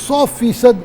100%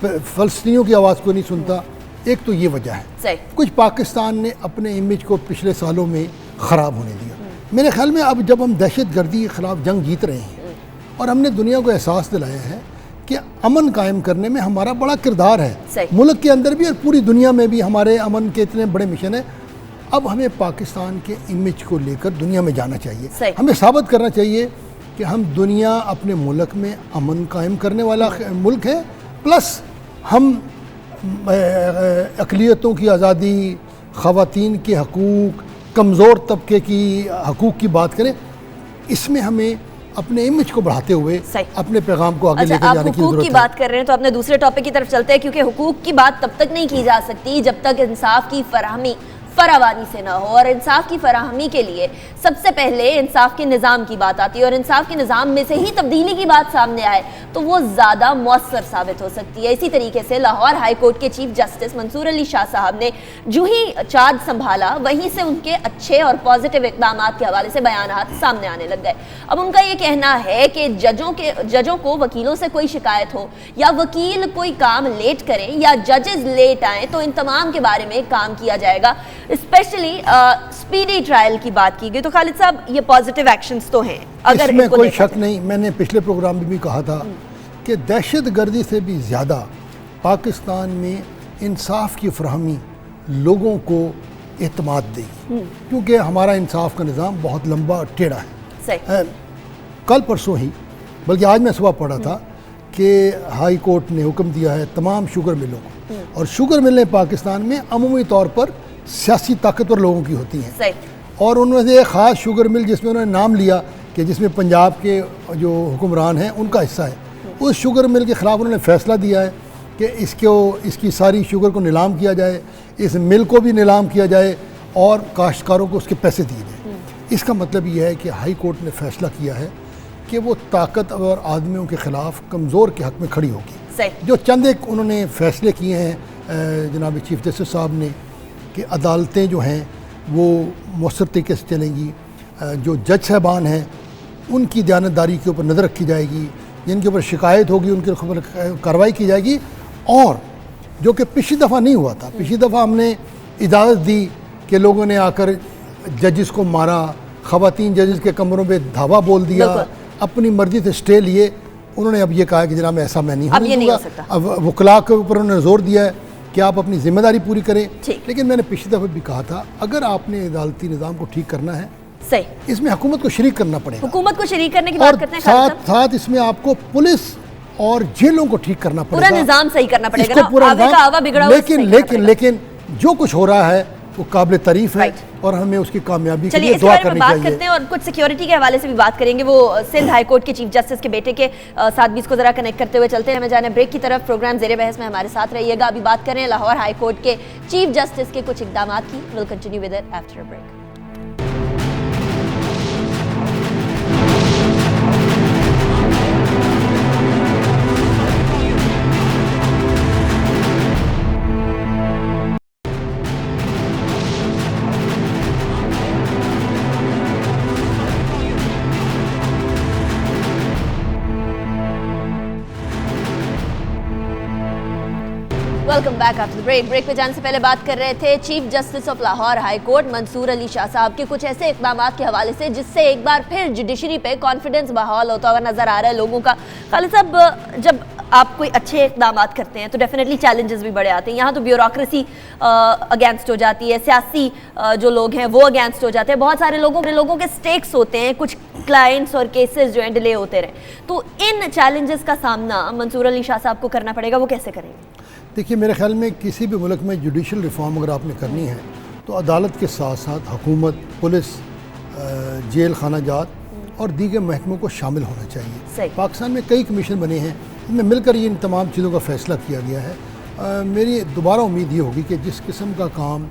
فلسطینیوں کی آواز کو نہیں سنتا، ایک تو یہ وجہ ہے۔ صحیح۔ کچھ پاکستان نے اپنے امیج کو پچھلے سالوں میں خراب ہونے دیا۔ میرے خیال میں اب جب ہم دہشت گردی کے خلاف جنگ جیت رہے ہیں اور ہم نے دنیا کو احساس دلایا ہے کہ امن قائم کرنے میں ہمارا بڑا کردار ہے، ملک کے اندر بھی اور پوری دنیا میں بھی ہمارے امن کے اتنے بڑے مشن ہیں، اب ہمیں پاکستان کے امیج کو لے کر دنیا میں جانا چاہیے۔ ہمیں ثابت کرنا چاہیے کہ ہم دنیا اپنے ملک میں امن قائم کرنے والا ملک ہے، پلس ہم اقلیتوں کی آزادی، خواتین کے حقوق، کمزور طبقے کی حقوق کی بات کریں، اس میں ہمیں اپنے امیج کو بڑھاتے ہوئے اپنے پیغام کو آگے لے کر جانے کی ضرورت ہے۔ حقوق کی بات کر رہے ہیں تو اپنے دوسرے ٹاپک کی طرف چلتے ہیں، کیونکہ حقوق کی بات تب تک نہیں کی جا سکتی جب تک انصاف کی فراہمی فراوانی سے نہ ہو، اور انصاف کی فراہمی کے لیے سب سے پہلے انصاف کے نظام کی بات آتی ہے، اور انصاف کے نظام میں سے ہی تبدیلی کی بات سامنے آئے تو وہ زیادہ مؤثر ثابت ہو سکتی ہے۔ اسی طریقے سے لاہور ہائی کورٹ کے چیف جسٹس منصور علی شاہ صاحب نے جو ہی چارج سنبھالا وہیں سے ان کے اچھے اور پازیٹیو اقدامات کے حوالے سے بیانات سامنے آنے لگ گئے۔ اب ان کا یہ کہنا ہے کہ ججوں کو وکیلوں سے کوئی شکایت ہو یا وکیل کوئی کام لیٹ کریں یا ججز لیٹ آئیں تو ان تمام کے بارے میں کام کیا جائے گا، اسپیشلی سپیڈی ٹرائل کی بات کی گئی۔ تو خالد صاحب یہ پازیٹیو ایکشنز تو ہیں، اگر اس میں کوئی شک نہیں، میں نے پچھلے پروگرام میں بھی کہا تھا کہ دہشت گردی سے بھی زیادہ پاکستان میں انصاف کی فراہمی لوگوں کو اعتماد دے گی، کیونکہ ہمارا انصاف کا نظام بہت لمبا اور ٹیڑھا ہے۔ کل پرسوں ہی بلکہ آج میں صبح پڑھا تھا کہ ہائی کورٹ نے حکم دیا ہے تمام شوگر ملوں کو، اور شوگر ملیں پاکستان میں عمومی طور پر سیاسی طاقتور لوگوں کی ہوتی ہیں، اور ان میں سے ایک خاص شوگر مل جس میں انہوں نے نام لیا کہ جس میں پنجاب کے جو حکمران ہیں ان کا حصہ ہے، اس شوگر مل کے خلاف انہوں نے فیصلہ دیا ہے کہ اس کی ساری شوگر کو نیلام کیا جائے، اس مل کو بھی نیلام کیا جائے اور کاشتکاروں کو اس کے پیسے دیے جائیں۔ اس کا مطلب یہ ہے کہ ہائی کورٹ نے فیصلہ کیا ہے کہ وہ طاقتور آدمیوں کے خلاف کمزور کے حق میں کھڑی ہوگی۔ جو چند ایک انہوں نے فیصلے کیے ہیں جناب چیف جسٹس صاحب نے کہ عدالتیں جو ہیں وہ مؤثر طریقے سے چلیں گی، جو جج صاحبان ہیں ان کی دیانتداری کے اوپر نظر رکھی جائے گی، جن کے اوپر شکایت ہوگی ان کے اوپر کارروائی کی جائے گی، اور جو کہ پچھلی دفعہ نہیں ہوا تھا، پچھلی دفعہ ہم نے اجازت دی کہ لوگوں نے آ کر ججز کو مارا، خواتین ججز کے کمروں پہ دھاوا بول دیا، اپنی مرضی سے سٹے لیے، انہوں نے اب یہ کہا کہ جناب ایسا میں نہیں ہونے دوں گا۔ اب وکلاء کے اوپر انہوں نے زور دیا ہے کہ آپ اپنی ذمہ داری پوری کریں، لیکن میں نے پچھلی دفعہ بھی کہا تھا اگر آپ نے عدالتی نظام کو ٹھیک کرنا ہے اس میں حکومت کو شریک کرنا پڑے گا، حکومت کو شریک کرنے کی بات کرتے ہیں، اور ساتھ اس میں آپ کو پولیس اور جیلوں کو ٹھیک کرنا پڑے گا، پورا نظام صحیح کرنا پڑے گا، لیکن جو کچھ ہو رہا ہے وہ قابل تعریف ہے اور ہمیں اس کی کامیابی کے لیے دعا کرنی چاہیے۔ بات کرتے ہیں اور کچھ سیکیورٹی کے حوالے سے بھی بات کریں گے، وہ سندھ ہائی کورٹ کے چیف جسٹس کے بیٹے کے ساتھ بھی اس کو ذرا کنیکٹ کرتے ہوئے چلتے ہیں۔ ہمیں جانا بریک کی طرف، پروگرام زیر بحث میں ہمارے ساتھ رہیے گا۔ ابھی بات کریں لاہور ہائی کورٹ کے چیف جسٹس کے کچھ اقدامات کی، will continue with it after a break. Welcome back after break پہ جانے سے پہلے بات کر رہے تھے chief justice of Lahore high court Mansoor Ali Shah صاحب کے کچھ ایسے اقدامات کے حوالے سے جس سے ایک بار پھر جوڈیشری پہ کانفیڈنس بحال ہوتا ہوا نظر آ رہا ہے لوگوں کا۔ خالد صاحب، جب آپ کوئی اچھے اقدامات کرتے ہیں تو ڈیفینیٹلی چیلنجز بھی بڑے آتے ہیں، یہاں تو بیوروکریسی اگینسٹ ہو جاتی ہے، سیاسی جو لوگ ہیں وہ اگینسٹ ہو جاتے ہیں، بہت سارے لوگوں کے سٹیکس ہوتے ہیں، کچھ کلائنٹس اور کیسز جو ہیں ڈیلے ہوتے رہے، تو ان چیلنجز کا سامنا منصور علی شاہ صاحب کو کرنا پڑے گا، وہ کیسے کریں گے؟ دیکھیے میرے خیال میں کسی بھی ملک میں جوڈیشل ریفارم اگر آپ نے کرنی ہے تو عدالت کے ساتھ ساتھ حکومت، پولیس، جیل خانہ جات اور دیگر محکموں کو شامل ہونا چاہیے۔ پاکستان میں کئی کمیشن بنے ہیں ان میں مل کر یہ ان تمام چیزوں کا فیصلہ کیا گیا ہے۔ میری دوبارہ امید یہ ہوگی کہ جس قسم کا کام،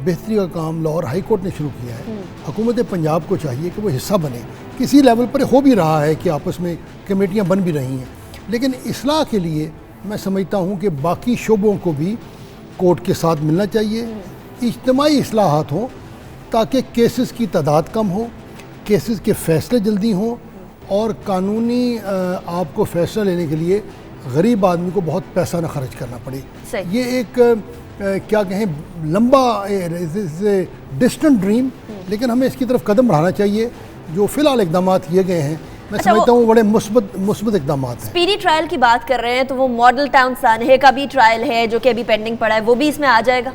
بہتری کا کام لاہور ہائی کورٹ نے شروع کیا ہے، حکومت پنجاب کو چاہیے کہ وہ حصہ بنے۔ کسی لیول پر ہو بھی رہا ہے کہ آپس میں کمیٹیاں بن بھی رہی ہیں، لیکن اصلاح کے لیے میں سمجھتا ہوں کہ باقی شعبوں کو بھی کورٹ کے ساتھ ملنا چاہیے، اجتماعی اصلاحات ہوں تاکہ کیسز کی تعداد کم ہو، کیسز کے فیصلے جلدی ہوں اور قانونی آپ کو فیصلہ لینے کے لیے غریب آدمی کو بہت پیسہ نہ خرچ کرنا پڑے. صحیح. یہ ایک کیا کہیں لمبا ڈسٹنٹ ڈریم، لیکن ہمیں اس کی طرف قدم بڑھانا چاہیے. جو فی الحال اقدامات کیے گئے ہیں میں سمجھتا ہوں بڑے مثبت اقدامات ہیں. اسپیڈی ٹرائل کی بات کر رہے ہیں تو وہ ماڈل ٹاؤن سانحے کا بھی ٹرائل ہے جو کہ ابھی پینڈنگ پڑا ہے، وہ بھی اس میں آ جائے گا؟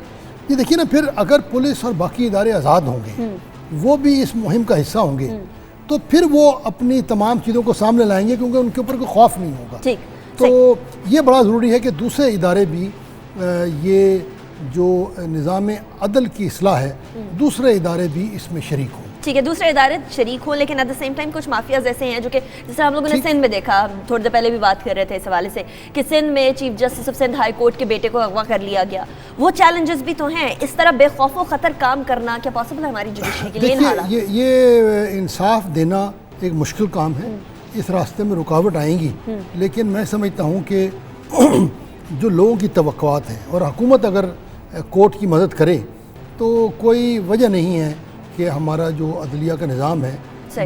یہ دیکھیے نا، پھر اگر پولیس اور باقی ادارے آزاد ہوں گے، وہ بھی اس مہم کا حصہ ہوں گے، تو پھر وہ اپنی تمام چیزوں کو سامنے لائیں گے، کیونکہ ان کے اوپر کوئی خوف نہیں ہوگا. تو یہ بڑا ضروری ہے کہ دوسرے ادارے بھی یہ جو نظام عدل کی اصلاح ہے، دوسرے ادارے بھی اس میں شریک ہوں. ٹھیک ہے، دوسرے ادارے شریک ہوں، لیکن ایٹ دا سیم ٹائم کچھ مافیاز ایسے ہیں جو کہ جس طرح ہم لوگوں نے سندھ میں دیکھا، تھوڑی دیر پہلے بھی بات کر رہے تھے اس حوالے سے کہ سندھ میں chief justice of Sindh high court کے بیٹے کو اغوا کر لیا گیا. وہ چیلنجز بھی تو ہیں. اس طرح بے خوف و خطر کام کرنا کیا پاسبل ہے ہماری جوڈیشری کے لیے؟ یہ انصاف دینا ایک مشکل کام ہے، اس راستے میں رکاوٹ آئیں گی، لیکن میں سمجھتا ہوں کہ جو لوگوں کی توقعات ہیں اور حکومت اگر کورٹ کی مدد کرے تو کوئی وجہ نہیں ہے کہ ہمارا جو عدلیہ کا نظام ہے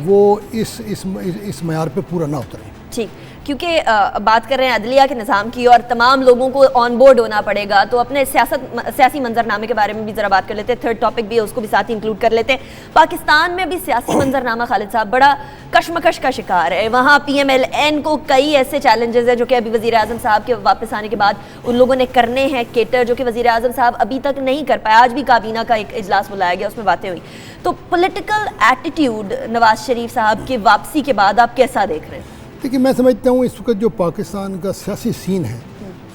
وہ اس معیار پہ پورا نہ اترے. ٹھیک، کیونکہ بات کر رہے ہیں عدلیہ کے نظام کی اور تمام لوگوں کو آن بورڈ ہونا پڑے گا، تو اپنے سیاسی منظرنامے کے بارے میں بھی ذرا بات کر لیتے ہیں. تھرڈ ٹاپک بھی ہے، اس کو بھی ساتھ انکلوڈ کر لیتے ہیں. پاکستان میں بھی سیاسی منظرنامہ خالد صاحب بڑا کشمکش کا شکار ہے. وہاں پی ایم ایل این کو کئی ایسے چیلنجز ہیں جو کہ ابھی وزیر اعظم صاحب کے واپس آنے کے بعد ان لوگوں نے کرنے ہیں کیٹر، جو کہ وزیر اعظم صاحب ابھی تک نہیں کر پائے. آج بھی کابینہ کا ایک اجلاس بلایا گیا، اس میں باتیں ہوئی. تو پولیٹیکل ایٹیٹیوڈ نواز شریف صاحب کی واپسی کے بعد آپ کیسا دیکھ رہے ہیں؟ دیکھیے، میں سمجھتا ہوں اس وقت جو پاکستان کا سیاسی سین ہے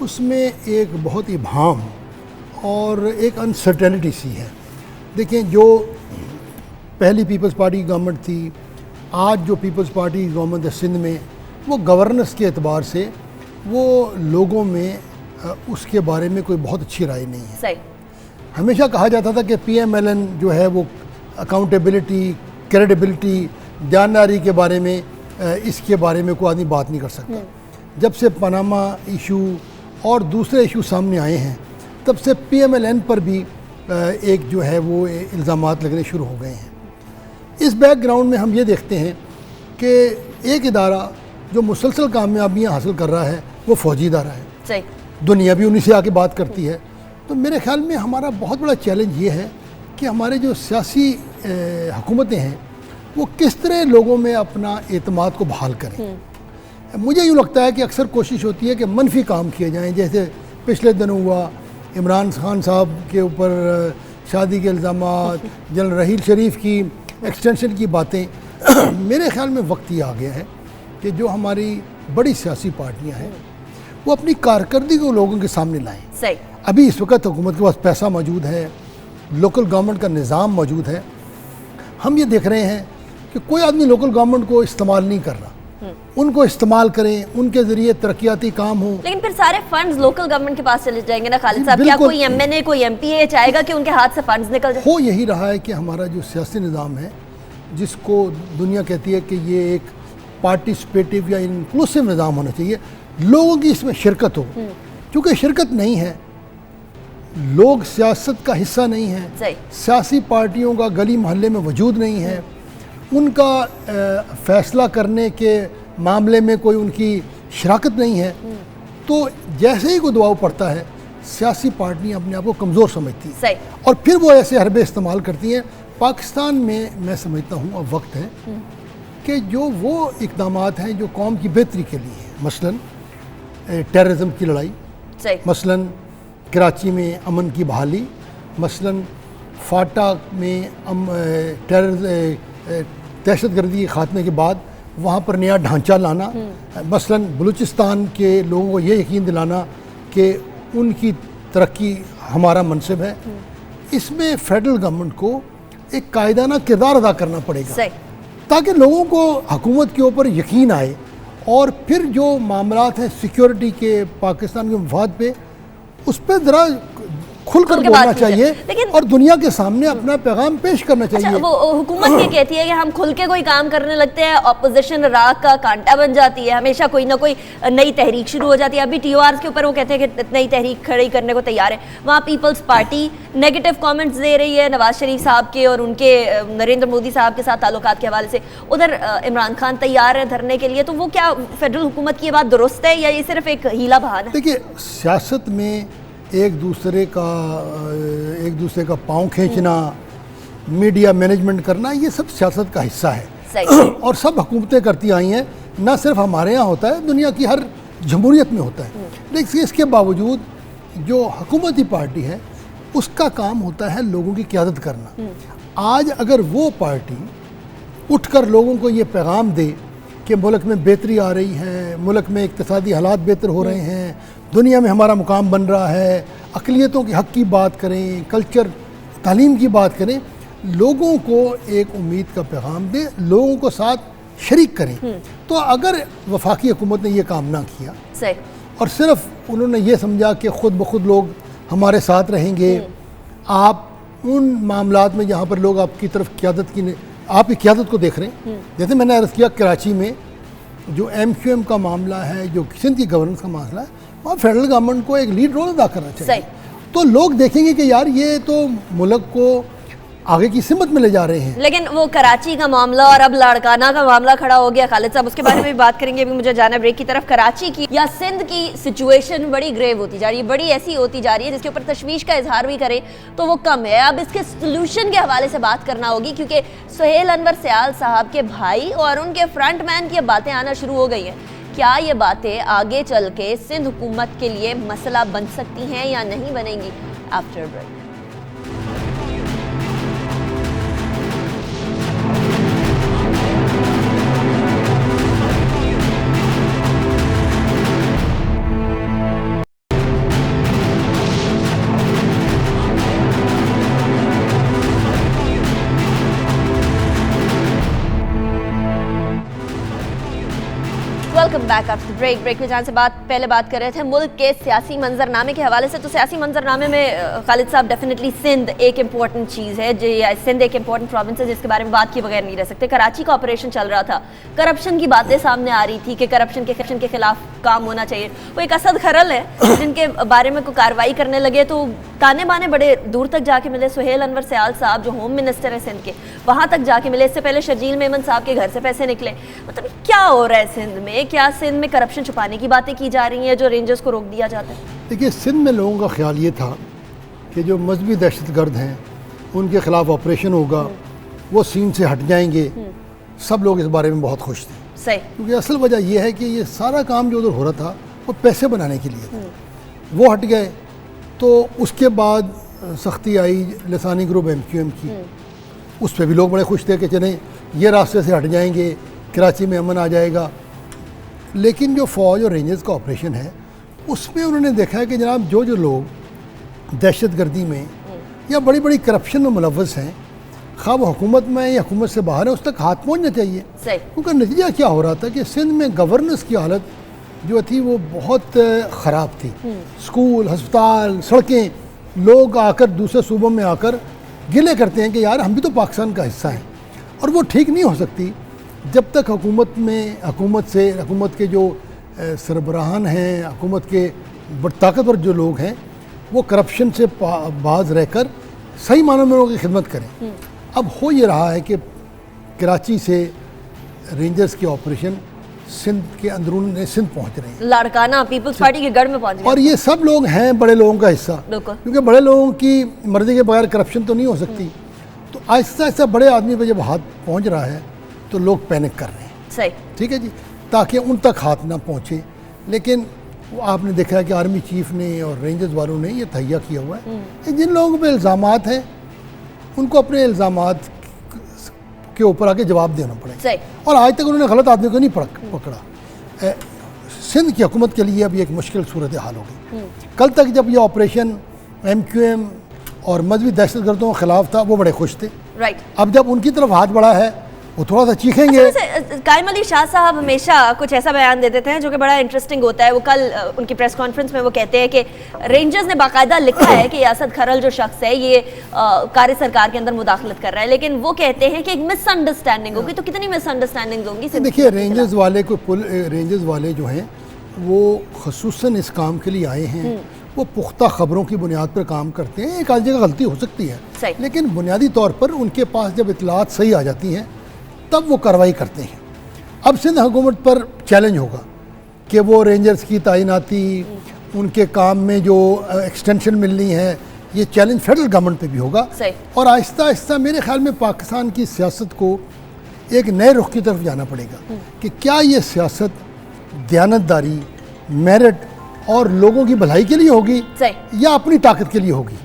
اس میں ایک بہت ابہام اور ایک انسرٹینٹی سی ہے. دیکھیں، جو پہلی پیپلز پارٹی کی گورنمنٹ تھی، آج جو پیپلز پارٹی کی گورنمنٹ ہے سندھ میں، وہ گورننس کے اعتبار سے وہ لوگوں میں اس کے بارے میں کوئی بہت اچھی رائے نہیں ہے. صحیح. ہمیشہ کہا جاتا تھا کہ پی ایم ایل این جو ہے وہ اکاؤنٹیبلٹی، کریڈیبلٹی، دیانتداری کے بارے میں اس کے بارے میں کوئی آدمی بات نہیں کر سکتا. جب سے پاناما ایشو اور دوسرے ایشو سامنے آئے ہیں تب سے پی ایم ایل این پر بھی ایک جو ہے وہ الزامات لگنے شروع ہو گئے ہیں. اس بیک گراؤنڈ میں ہم یہ دیکھتے ہیں کہ ایک ادارہ جو مسلسل کامیابیاں حاصل کر رہا ہے وہ فوجی ادارہ ہے. صحیح. دنیا بھی انہی سے آ کے بات کرتی ہے. تو میرے خیال میں ہمارا بہت بڑا چیلنج یہ ہے کہ ہمارے جو سیاسی حکومتیں ہیں وہ کس طرح لوگوں میں اپنا اعتماد کو بحال کریں. مجھے یوں لگتا ہے کہ اکثر کوشش ہوتی ہے کہ منفی کام کیے جائیں، جیسے پچھلے دن ہوا عمران خان صاحب کے اوپر شادی کے الزامات، جنرل رحیل شریف کی ایکسٹینشن کی باتیں. میرے خیال میں وقت یہ آ گیا ہے کہ جو ہماری بڑی سیاسی پارٹیاں ہیں وہ اپنی کارکردگی کو لوگوں کے سامنے لائیں. صحیح. ابھی اس وقت حکومت کے پاس پیسہ موجود ہے، لوکل گورنمنٹ کا نظام موجود ہے. ہم یہ دیکھ رہے ہیں کہ کوئی آدمی لوکل گورنمنٹ کو استعمال نہیں کر رہا. ان کو استعمال کریں، ان کے ذریعے ترقیاتی کام ہوں. لیکن پھر سارے فنڈز لوکل گورنمنٹ کے پاس چلے جائیں گے نا خالد صاحب. کیا کوئی ایم این اے، کوئی ایم پی اے چاہے گا کہ ان کے ہاتھ سے فنڈز نکل جائیں؟ ہو یہی رہا ہے کہ ہمارا جو سیاسی نظام ہے، جس کو دنیا کہتی ہے کہ یہ ایک پارٹیسپیٹیو یا انکلوسیو نظام ہونا چاہیے، لوگوں کی اس میں شرکت ہو. چونکہ شرکت نہیں ہے، لوگ سیاست کا حصہ نہیں ہیں، سیاسی پارٹیوں کا گلی محلے میں وجود نہیں ہے، ان کا فیصلہ کرنے کے معاملے میں کوئی ان کی شراکت نہیں ہے، تو جیسے ہی کوئی دباؤ پڑتا ہے سیاسی پارٹیاں اپنے آپ کو کمزور سمجھتی ہیں اور پھر وہ ایسے حربے استعمال کرتی ہیں. پاکستان میں سمجھتا ہوں اب وقت ہے کہ جو وہ اقدامات ہیں جو قوم کی بہتری کے لیے ہیں، مثلاً ٹیررزم کی لڑائی، مثلاً کراچی میں امن کی بحالی، مثلاً فاٹا میں دہشت گردی کے خاتمے کے بعد وہاں پر نیا ڈھانچہ لانا، مثلاً بلوچستان کے لوگوں کو یہ یقین دلانا کہ ان کی ترقی ہمارا منصب ہے. اس میں فیڈرل گورنمنٹ کو ایک قائدانہ کردار ادا کرنا پڑے گا تاکہ لوگوں کو حکومت کے اوپر یقین آئے، اور پھر جو معاملات ہیں سیکیورٹی کے، پاکستان کے مفاد پہ، اس پہ ذرا کھل کر بولنا چاہیے اور دنیا کے سامنے اپنا پیغام پیش کرنا چاہیے. وہ حکومت یہ کہتی ہے کہ ہم کھل کے کوئی کام کرنے لگتے ہیں اپوزیشن راگ کا کانٹا بن جاتی ہے, ہمیشہ کوئی نہ کوئی نئی تحریک شروع ہو جاتی ہے. ابھی ٹی او آرز کے اوپر وہ کہتے ہیں کہ نئی تحریک کھڑی کرنے کو تیار ہے. وہاں پیپلز پارٹی نیگیٹو کامنٹس دے رہی ہے نواز شریف صاحب کے اور ان کے نریندر مودی صاحب کے ساتھ تعلقات کے حوالے سے. ادھر عمران خان تیار ہے دھرنے کے لیے. تو وہ کیا فیڈرل حکومت کی یہ بات درست ہے یا یہ صرف ایک ہیلا بہانہ ہے؟ دیکھیے, سیاست میں ایک دوسرے کا پاؤں کھینچنا, میڈیا مینجمنٹ کرنا, یہ سب سیاست کا حصہ ہے اور سب حکومتیں کرتی آئی ہیں. نہ صرف ہمارے یہاں ہوتا ہے, دنیا کی ہر جمہوریت میں ہوتا ہے. لیکن اس کے باوجود جو حکومتی پارٹی ہے اس کا کام ہوتا ہے لوگوں کی قیادت کرنا. آج اگر وہ پارٹی اٹھ کر لوگوں کو یہ پیغام دے کہ ملک میں بہتری آ رہی ہے, ملک میں اقتصادی حالات بہتر ہو رہے ہیں, دنیا میں ہمارا مقام بن رہا ہے, اقلیتوں کے حق کی بات کریں, کلچر تعلیم کی بات کریں, لوگوں کو ایک امید کا پیغام دے, لوگوں کو ساتھ شریک کریں. تو اگر وفاقی حکومت نے یہ کام نہ کیا اور صرف انہوں نے یہ سمجھا کہ خود بخود لوگ ہمارے ساتھ رہیں گے, آپ ان معاملات میں جہاں پر لوگ آپ کی طرف آپ کی قیادت کو دیکھ رہے ہیں. جیسے میں نے عرض کیا کراچی میں جو ایم کیو ایم کا معاملہ ہے, جو سندھ کی گورننس کا مسئلہ ہے, وہاں فیڈرل گورنمنٹ کو ایک لیڈ رول ادا کرنا چاہیے. تو لوگ دیکھیں گے کہ یار یہ تو ملک کو آگے کی سمت میں لے جا رہے ہیں. لیکن وہ کراچی کا معاملہ اور اب لاڑکانہ کا معاملہ کھڑا ہو گیا خالد صاحب, اس کے بارے میں بھی بات کریں گے. ابھی مجھے جانا بریک کی طرف. کراچی کی یا سندھ کی سچویشن بڑی گریو ہوتی جا رہی ہے, بڑی ایسی ہوتی جا رہی ہے جس کے اوپر تشویش کا اظہار بھی کریں تو وہ کم ہے. اب اس کے سلوشن کے حوالے سے بات کرنا ہوگی کیونکہ سہیل انور سیال صاحب کے بھائی اور ان کے فرنٹ مین کی باتیں آنا شروع ہو گئی ہیں. کیا یہ باتیں آگے چل کے سندھ حکومت کے لیے مسئلہ بن سکتی ہیں یا نہیں بنیں گی؟ After break. Welcome back after break میں جہاں سے پہلے بات کر رہے تھے ملک کے سیاسی منظرنامے کے حوالے سے. تو سیاسی منظرنامے میں خالد صاحب ڈیفینیٹلی سندھ ایک امپورٹنٹ چیز ہے, سندھ ایک امپورٹنٹ پروونس ہے جس کے بارے میں بات کیے بغیر نہیں رہ سکتے. کراچی کا آپریشن چل رہا تھا, کرپشن کی باتیں سامنے آ رہی تھی کہ کرپشن کے خلاف کام ہونا چاہیے. وہ ایک اسد کھرل ہے جن کے بارے میں کوئی کارروائی کرنے لگے تو تانے بانے بڑے دور تک جا کے ملے. سہیل انور سیال صاحب جو ہوم منسٹر ہے سندھ کے, وہاں تک جا کے ملے. اس سے پہلے شرجیل میمن صاحب کے گھر سے پیسے نکلے. مطلب کیا ہو رہا ہے سندھ میں؟ کیا سندھ میں کرپشن چھپانے کی باتیں کی جا رہی ہیں جو رینجرز کو روک دیا جاتا ہے؟ دیکھیے, سندھ میں لوگوں کا خیال یہ تھا کہ جو مذہبی دہشت گرد ہیں ان کے خلاف آپریشن ہوگا, وہ سین سے ہٹ جائیں گے. سب لوگ اس بارے میں بہت خوش تھے. صحیح. کیونکہ اصل وجہ یہ ہے کہ یہ سارا کام جو ادھر ہو رہا تھا وہ پیسے بنانے کے لیے تھا. وہ ہٹ گئے تو اس کے بعد سختی آئی لسانی گروپ ایم کیو ایم کی. اس پہ بھی لوگ بڑے خوش تھے کہ چلیں یہ راستے سے ہٹ جائیں گے, کراچی میں امن آ جائے گا. لیکن جو فوج اور رینجرز کا آپریشن ہے اس میں انہوں نے دیکھا ہے کہ جناب جو لوگ دہشت گردی میں یا بڑی بڑی کرپشن میں ملوث ہیں, خواہ وہ حکومت میں یا حکومت سے باہر ہے, اس تک ہاتھ پہنچنا چاہیے. کیونکہ نتیجہ کیا ہو رہا تھا کہ سندھ میں گورننس کی حالت جو تھی وہ بہت خراب تھی. اسکول, ہسپتال, سڑکیں, لوگ آ کر دوسرے صوبوں میں آ کر گلے کرتے ہیں کہ یار ہم بھی تو پاکستان کا حصہ ہیں. اور وہ ٹھیک نہیں ہو سکتی جب تک حکومت کے جو سربراہان ہیں, حکومت کے طاقتور جو لوگ ہیں, وہ کرپشن سے باز رہ کر صحیح معنوں میں لوگوں کی خدمت کریں. اب ہو یہ رہا ہے کہ کراچی سے رینجرز کے آپریشن سندھ کے اندرون سندھ پہنچ رہے ہیں, لاڑکانہ پیپلز پارٹی کے گڑھ میں پہنچ گئے. اور یہ سب لوگ ہیں بڑے لوگوں کا حصہ, کیونکہ بڑے لوگوں کی مرضی کے بغیر کرپشن تو نہیں ہو سکتی. تو آہستہ آہستہ بڑے آدمی پہ جب ہاتھ پہنچ رہا ہے تو لوگ پینک کر رہے ہیں. صحیح. ٹھیک ہے جی, تاکہ ان تک ہاتھ نہ پہنچے. لیکن آپ نے دیکھا ہے کہ آرمی چیف نے اور رینجرز والوں نے یہ تہیا کیا ہوا ہے. جن لوگوں پہ الزامات ہیں ان کو اپنے الزامات کے اوپر آگے جواب دینا پڑے. صحیح. اور آج تک انہوں نے غلط آدمی کو نہیں پکڑا. سندھ کی حکومت کے لیے اب یہ ایک مشکل صورتحال ہوگی. کل تک جب یہ آپریشن ایم کیو ایم اور مذہبی دہشت گردوں کے خلاف تھا وہ بڑے خوش تھے. رائٹ. اب جب ان کی طرف ہاتھ بڑھا ہے وہ تھوڑا سا چیخیں گے. قائم علی شاہ صاحب ہمیشہ کچھ ایسا بیان دیتے تھے جو کہ بڑا انٹرسٹنگ ہوتا ہے. وہ کل ان کی پریس کانفرنس میں وہ کہتے ہیں کہ رینجرز نے باقاعدہ لکھا ہے کہ یاسد کھرل جو شخص ہے یہ کار سرکار کے اندر مداخلت کر رہا ہے, لیکن وہ کہتے ہیں کہ ایک مس انڈرسٹینڈنگ ہوگی. تو کتنی مس انڈرسٹینڈنگ ہوں گی؟ دیکھیے رینجرز والے جو ہیں وہ خصوصاً اس کام کے لیے آئے ہیں, وہ پختہ خبروں کی بنیاد پر کام کرتے ہیں. ایک آدھ جگہ غلطی ہو سکتی ہے لیکن بنیادی طور پر ان کے پاس جب اطلاعات صحیح آ جاتی ہیں تب وہ کارروائی کرتے ہیں. اب سندھ حکومت پر چیلنج ہوگا کہ وہ رینجرز کی تعیناتی, ان کے کام میں جو ایکسٹینشن ملنی ہے, یہ چیلنج فیڈرل گورنمنٹ پہ بھی ہوگا. اور آہستہ آہستہ میرے خیال میں پاکستان کی سیاست کو ایک نئے رخ کی طرف جانا پڑے گا کہ کیا یہ سیاست دیانتداری, میرٹ اور لوگوں کی بھلائی کے لیے ہوگی یا اپنی طاقت کے لیے ہوگی.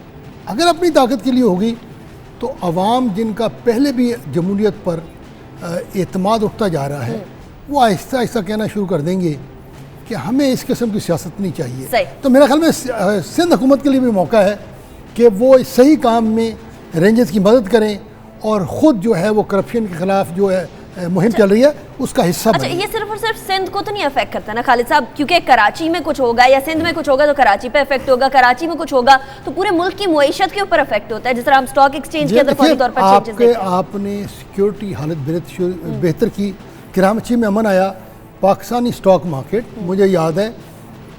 اگر اپنی طاقت کے لیے ہوگی تو عوام جن کا پہلے بھی جمہوریت پر اعتماد اٹھتا جا رہا ہے وہ آہستہ آہستہ کہنا شروع کر دیں گے کہ ہمیں اس قسم کی سیاست نہیں چاہیے. تو میرا خیال میں سندھ حکومت کے لیے بھی موقع ہے کہ وہ اس صحیح کام میں رینجرز کی مدد کریں اور خود جو ہے وہ کرپشن کے خلاف جو ہے مہم چل رہی ہے اس کا حصہ بنے. یہ صرف اور صرف سندھ کو تو نہیں افیکٹ کرتا نا خالد صاحب, کیونکہ کراچی میں کچھ ہوگا یا سندھ میں کچھ ہوگا تو کراچی پہ افیکٹ ہوگا, کراچی میں کچھ ہوگا تو پورے ملک کی معیشت کے اوپر افیکٹ ہوتا ہے. جس طرح ہم اسٹاک ایکسچینج کے اندر فوری طور پر چینجز دیکھتے ہیں. آپ نے سیکیورٹی حالت بہتر کی, کراچی میں امن آیا, پاکستانی اسٹاک مارکیٹ مجھے یاد ہے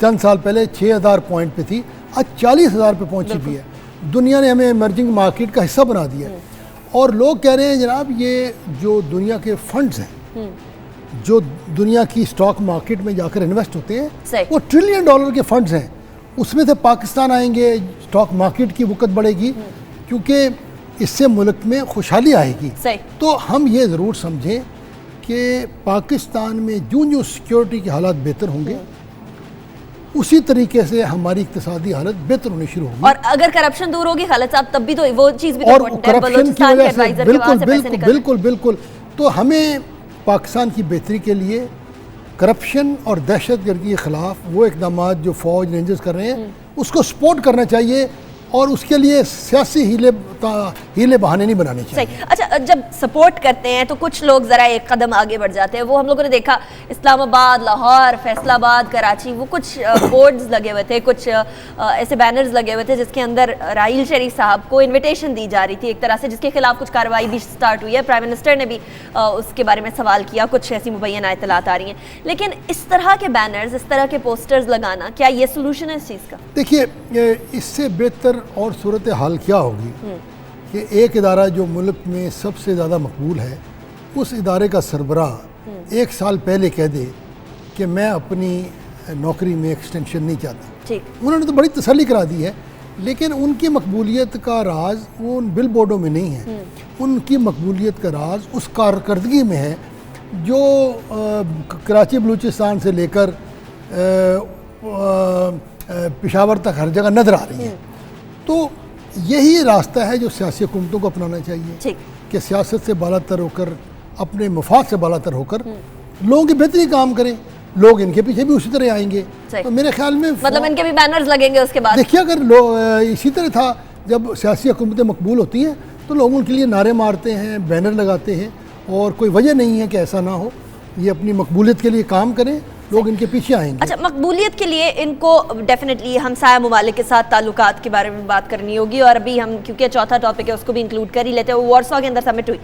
چند سال پہلے 6,000 پوائنٹ پہ تھی, آج 40,000 پہ پہنچ چکی ہے. دنیا نے ہمیں ایمرجنگ مارکیٹ کا حصہ بنا دیا ہے. اور لوگ کہہ رہے ہیں جناب یہ جو دنیا کے فنڈز ہیں جو دنیا کی اسٹاک مارکیٹ میں جا کر انویسٹ ہوتے ہیں وہ $1 ٹریلین کے فنڈز ہیں, اس میں سے پاکستان آئیں گے, اسٹاک مارکیٹ کی وقت بڑھے گی کیونکہ اس سے ملک میں خوشحالی آئے گی. تو ہم یہ ضرور سمجھیں کہ پاکستان میں جو سیکیورٹی کے حالات بہتر ہوں گے اسی طریقے سے ہماری اقتصادی حالت بہتر ہونی شروع ہوگی. اور اگر کرپشن دور ہوگی خالد صاحب تب بھی تو وہ چیز بھی اور کرپشن کی وجہ سے بالکل تو ہمیں پاکستان کی بہتری کے لیے کرپشن اور دہشت گردی کے خلاف وہ اقدامات جو فوج رینجرز کر رہے ہیں اس کو سپورٹ کرنا چاہیے اور اس کے لیے سیاسی ہیلے بہانے نہیں بنانے چاہیے. اچھا, جب سپورٹ کرتے ہیں تو کچھ لوگ ذرا ایک قدم آگے بڑھ جاتے ہیں. وہ ہم لوگوں نے دیکھا اسلام آباد, لاہور, فیصل آباد, کراچی, وہ کچھ بورڈز لگے ہوئے تھے, کچھ ایسے بینرز لگے ہوئے تھے جس کے اندر راحیل شریف صاحب کو انویٹیشن دی جا رہی تھی ایک طرح سے, جس کے خلاف کچھ کارروائی بھی سٹارٹ ہوئی ہے. پرائم منسٹر نے بھی اس کے بارے میں سوال کیا, کچھ ایسی مبینہ اطلاعات آ رہی ہیں. لیکن اس طرح کے بینرز, اس طرح کے پوسٹرز لگانا, کیا یہ سولوشن ہے اس چیز کا؟ دیکھیے اس سے بہتر اور صورتحال کیا ہوگی کہ ایک ادارہ جو ملک میں سب سے زیادہ مقبول ہے اس ادارے کا سربراہ 1 سال پہلے کہہ دے کہ میں اپنی نوکری میں ایکسٹینشن نہیں چاہتا. انہوں نے تو بڑی تسلی کرا دی ہے لیکن ان کی مقبولیت کا راز وہ ان بل بورڈوں میں نہیں ہے. ان کی مقبولیت کا راز اس کارکردگی میں ہے جو کراچی بلوچستان سے لے کر پشاور تک ہر جگہ نظر آ رہی ہے. تو یہی راستہ ہے جو سیاسی حکومتوں کو اپنانا چاہیے کہ سیاست سے بالا تر ہو کر, اپنے مفاد سے بالا تر ہو کر لوگوں کی بہتری کام کریں. لوگ ان کے پیچھے بھی اسی طرح آئیں گے. تو میرے خیال میں مطلب ان کے بھی بینرز لگیں گے اس کے بعد. دیکھیے اگر اسی طرح تھا جب سیاسی حکومتیں مقبول ہوتی ہیں تو لوگ ان کے لیے نعرے مارتے ہیں, بینر لگاتے ہیں, اور کوئی وجہ نہیں ہے کہ ایسا نہ ہو. یہ اپنی مقبولیت کے لیے کام کریں, لوگ ان کے پیچھے آئیں گے. اچھا, مقبولیت کے لیے ان کو ڈیفینیٹلی ہمسایہ ممالک کے ساتھ تعلقات کے بارے میں بات کرنی ہوگی, اور ابھی ہم کیونکہ چوتھا ٹاپک ہے اس کو بھی انکلوڈ کر ہی لیتے ہیں. وارسا کے اندر سمٹ ہوئی,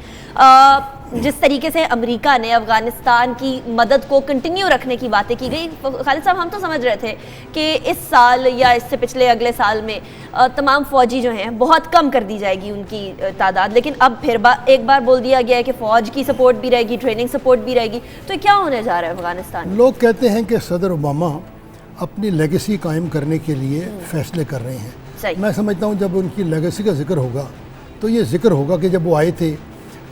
جس طریقے سے امریکہ نے افغانستان کی مدد کو کنٹینیو رکھنے کی باتیں کی گئی. خالد صاحب ہم تو سمجھ رہے تھے کہ اس سال یا اس سے پچھلے اگلے سال میں تمام فوجی جو ہیں بہت کم کر دی جائے گی ان کی تعداد, لیکن اب پھر ایک بار بول دیا گیا ہے کہ فوج کی سپورٹ بھی رہے گی, ٹریننگ سپورٹ بھی رہے گی. تو کیا ہونے جا رہا ہے افغانستان؟ لوگ کہتے ہیں کہ صدر اوباما اپنی لیگیسی قائم کرنے کے لیے فیصلے کر رہے ہیں. میں سمجھتا ہوں جب ان کی لیگیسی کا ذکر ہوگا تو یہ ذکر ہوگا کہ جب وہ آئے تھے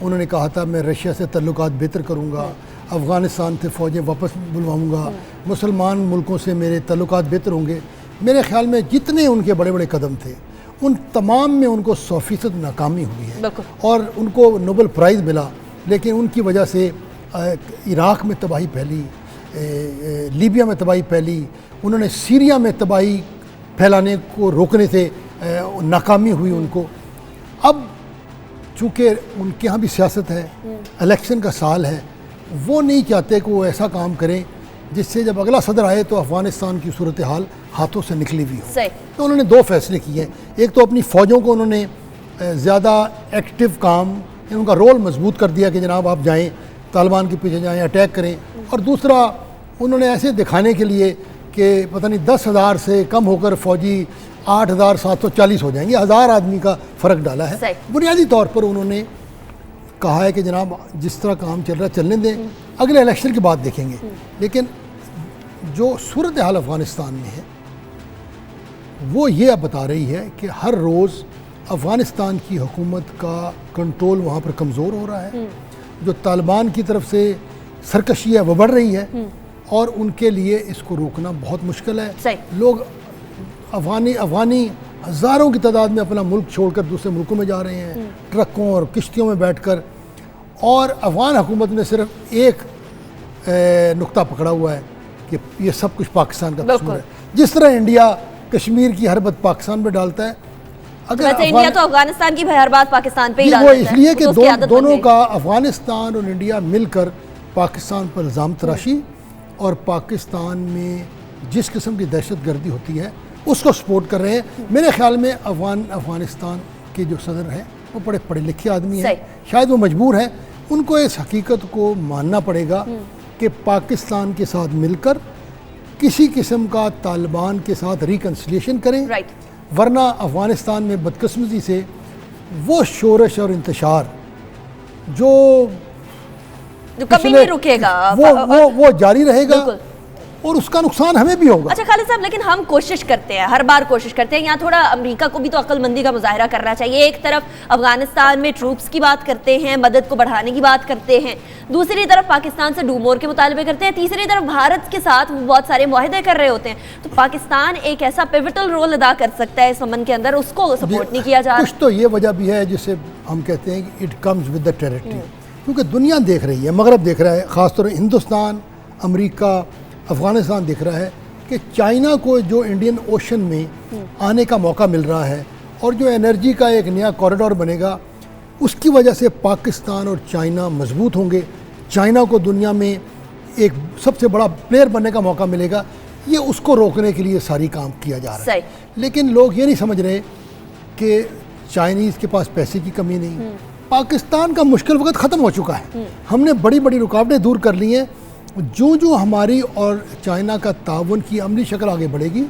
انہوں نے کہا تھا میں رشیا سے تعلقات بہتر کروں گا, افغانستان سے فوجیں واپس بلواؤں گا, مسلمان ملکوں سے میرے تعلقات بہتر ہوں گے. میرے خیال میں جتنے ان کے بڑے بڑے قدم تھے ان تمام میں ان کو 100% ناکامی ہوئی ہے اور ان کو نوبل پرائز ملا, لیکن ان کی وجہ سے عراق میں تباہی پھیلی, لیبیا میں تباہی پھیلی, انہوں نے سیریا میں تباہی پھیلانے کو روکنے سے ناکامی ہوئی ان کو. اب چونکہ ان کے ہاں بھی سیاست ہے، الیکشن کا سال ہے، وہ نہیں چاہتے کہ وہ ایسا کام کریں جس سے جب اگلا صدر آئے تو افغانستان کی صورتحال ہاتھوں سے نکلی ہوئی ہو۔ تو انہوں نے دو فیصلے کیے ہیں، ایک تو اپنی فوجوں کو انہوں نے زیادہ ایکٹیو کام، ان کا رول مضبوط کر دیا کہ جناب آپ جائیں طالبان کے پیچھے جائیں، اٹیک کریں، اور دوسرا انہوں نے ایسے دکھانے کے لیے کہ پتہ نہیں 10,000 سے کم ہو کر فوجی 8,740 ہو جائیں گے، 1,000 آدمی کا فرق ڈالا ہے۔ بنیادی طور پر انہوں نے کہا ہے کہ جناب جس طرح کام چل رہا ہے چلنے دیں، اگلے الیکشن کے بعد دیکھیں گے۔ لیکن جو صورتحال افغانستان میں ہے وہ یہ اب بتا رہی ہے کہ ہر روز افغانستان کی حکومت کا کنٹرول وہاں پر کمزور ہو رہا ہے، جو طالبان کی طرف سے سرکشی ہے وہ بڑھ رہی ہے، اور ان کے لیے اس کو روکنا بہت مشکل ہے۔ لوگ افغانی ہزاروں کی تعداد میں اپنا ملک چھوڑ کر دوسرے ملکوں میں جا رہے ہیں، ٹرکوں اور کشتیوں میں بیٹھ کر، اور افغان حکومت نے صرف ایک نقطہ پکڑا ہوا ہے کہ یہ سب کچھ پاکستان کا قصور ہے۔ جس طرح انڈیا کشمیر کی ہر بات پاکستان پہ ڈالتا ہے، اگر انڈیا تو افغانستان کی ہر بات پاکستان پہ ہی ڈالتا ہے، وہ اس لیے کہ دونوں کا افغانستان اور انڈیا مل کر پاکستان پر الزام تراشی اور پاکستان میں جس قسم کی دہشت گردی ہوتی ہے اس کو سپورٹ کر رہے ہیں۔ میرے خیال میں افغانستان کے جو صدر ہیں وہ بڑے پڑھے لکھے آدمی ہیں، شاید وہ مجبور ہیں، ان کو اس حقیقت کو ماننا پڑے گا کہ پاکستان کے ساتھ مل کر کسی قسم کا طالبان کے ساتھ ریکنسلیشن کریں، ورنہ افغانستان میں بدقسمتی سے وہ شورش اور انتشار جو کبھی نہیں رکے گا وہ جاری رہے گا، اور اس کا نقصان ہمیں بھی ہوگا۔ اچھا خالد صاحب، لیکن ہم کوشش کرتے ہیں، ہر بار کوشش کرتے ہیں، یہاں تھوڑا امریکہ کو بھی تو عقل مندی کا مظاہرہ کرنا چاہیے۔ ایک طرف افغانستان میں ٹروپس کی بات کرتے ہیں، مدد کو بڑھانے کی بات کرتے ہیں، دوسری طرف پاکستان سے ڈو مور کے مطالبے کرتے ہیں، تیسری طرف بھارت کے ساتھ بہت سارے معاہدے کر رہے ہوتے ہیں۔ تو پاکستان ایک ایسا پیوٹل رول ادا کر سکتا ہے اس امن کے اندر، اس کو سپورٹ نہیں کیا جا رہا۔ کچھ تو یہ وجہ بھی ہے جسے ہم کہتے ہیں کہ it comes with the territory, کیونکہ دنیا دیکھ رہی ہے، مغرب دیکھ رہا ہے، خاص طور پر ہندوستان، امریکہ، افغانستان دیکھ رہا ہے کہ چائنا کو جو انڈین اوشن میں آنے کا موقع مل رہا ہے، اور جو انرجی کا ایک نیا کوریڈور بنے گا، اس کی وجہ سے پاکستان اور چائنا مضبوط ہوں گے، چائنا کو دنیا میں ایک سب سے بڑا پلیئر بننے کا موقع ملے گا۔ یہ اس کو روکنے کے لیے ساری کام کیا جا رہا ہے، لیکن لوگ یہ نہیں سمجھ رہے کہ چائنیز کے پاس پیسے کی کمی نہیں، پاکستان کا مشکل وقت ختم ہو چکا ہے، ہم نے بڑی بڑی رکاوٹیں دور کر لی ہیں۔ جو ہماری اور چائنا کا تعاون کی عملی شکل آگے بڑھے گی،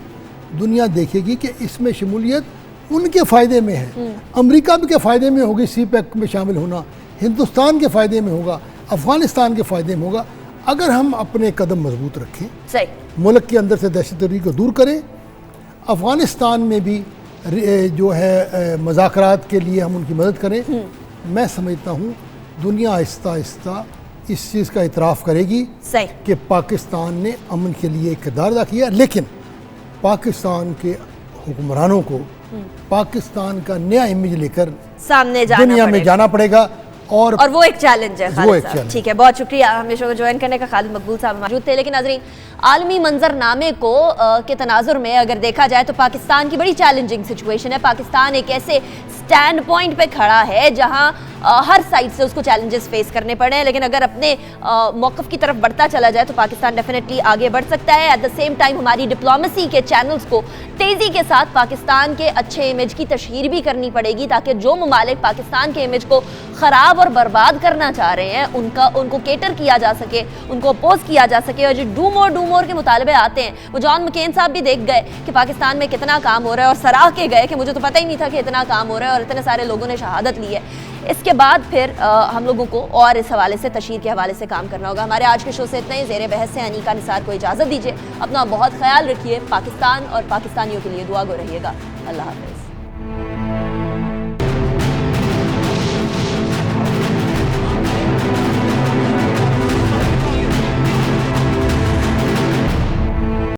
دنیا دیکھے گی کہ اس میں شمولیت ان کے فائدے میں ہے، امریکہ کے فائدے میں ہوگی، سی پیک میں شامل ہونا، ہندوستان کے فائدے میں ہوگا، افغانستان کے فائدے میں ہوگا، اگر ہم اپنے قدم مضبوط رکھیں، ملک کے اندر سے دہشت گردی کو دور کریں، افغانستان میں بھی جو ہے مذاکرات کے لیے ہم ان کی مدد کریں، میں سمجھتا ہوں دنیا آہستہ آہستہ اس چیز کا اعتراف کرے گی کہ پاکستان نے امن کے لیے کردار ادا کیا، لیکن پاکستان کے حکمرانوں کو پاکستان کا نیا امیج لے کر سامنے دنیا میں جانا پڑے گا، اور وہ ایک چیلنج ہے خالد صاحب۔ ٹھیک ہے، بہت شکریہ ہمیں شو کو جوائن کرنے کا۔ خالد مقبول صاحب موجود تھے۔ لیکن ناظرین، عالمی منظرنامے کو کے تناظر میں اگر دیکھا جائے تو پاکستان کی بڑی چیلنجنگ سچویشن ہے۔ پاکستان ایک ایسے سٹینڈ پوائنٹ پہ کھڑا ہے جہاں ہر سائڈ سے اس کو چیلنجز فیس کرنے پڑے ہیں، لیکن اگر اپنے موقف کی طرف بڑھتا چلا جائے تو پاکستان ڈیفینیٹلی آگے بڑھ سکتا ہے۔ ایٹ دا سیم ٹائم ہماری ڈپلومیسی کے چینلز کو تیزی کے ساتھ پاکستان کے اچھے امیج کی تشہیر بھی کرنی پڑے گی، تاکہ جو ممالک پاکستان کے امیج کو خراب اور برباد کرنا چاہ رہے ہیں ان کو کیٹر کیا جا سکے، ان کو اپوز کیا جا سکے۔ اور جو ڈو مور کے مطالبے آتے ہیں، وہ جان مکین صاحب بھی دیکھ گئے کہ پاکستان میں کتنا کام ہو رہا ہے، اور سراہ کے گئے کہ مجھے تو پتہ ہی نہیں تھا کہ اتنا کام ہو رہا ہے اور اتنے سارے لوگوں نے شہادت لی ہے۔ اس کے بعد پھر ہم لوگوں کو اور اس حوالے سے تشہیر کے حوالے سے کام کرنا ہوگا۔ ہمارے آج کے شو سے اتنا ہی۔ زیر بحث سے انیکا نثار کو اجازت دیجیے، اپنا بہت خیال رکھیے، پاکستان اور پاکستانیوں کے لیے دعا گو رہیے گا۔ اللہ حافظ۔